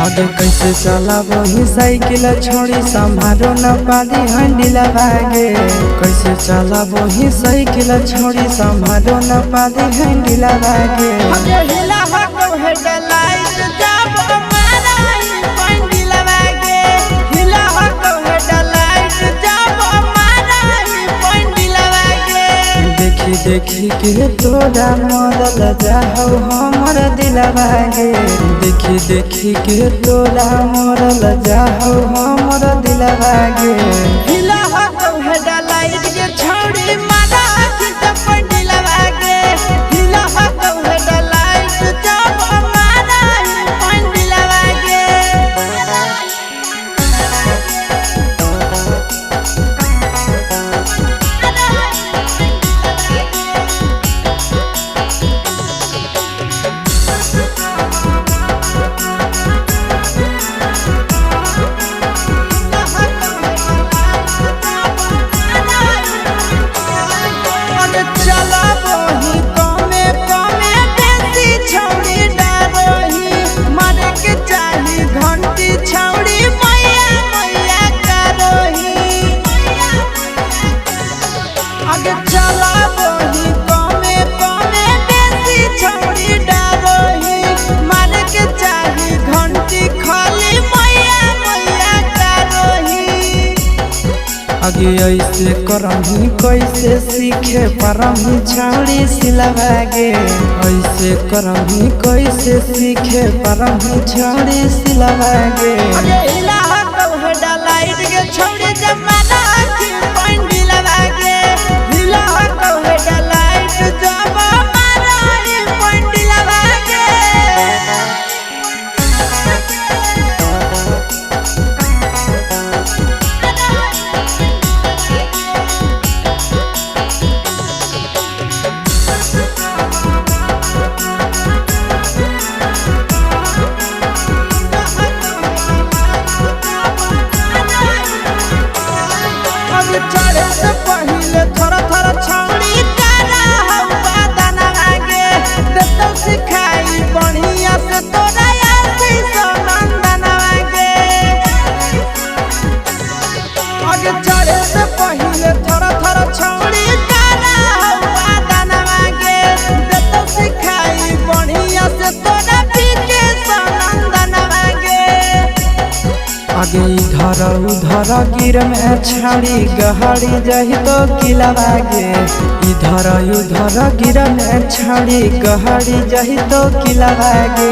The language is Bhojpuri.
आगे कैसे चला वही साइकिल छोड़ी संभारो न पाली हंडिला भागे। कैसे चला वही साइकिल छोड़ी संभारो न पाली हंडिला भागे। देखी के तोरा मरल जाहौ हमर दिलवा गे। देखी के तोरा मरल जाहौ हमर दिलवा गे। आगे ऐसे करही कैसे सीखे परही छाड़ी सिलवा गे। ऐसे करही कैसे सीखे परही छाड़ी सिलवा गे। आगे इधर उधर गिर में छाड़ी गहरी जही तो किलवा गे। इधर उधर गिर में छाड़ी गहरी जही तो किलवा गे।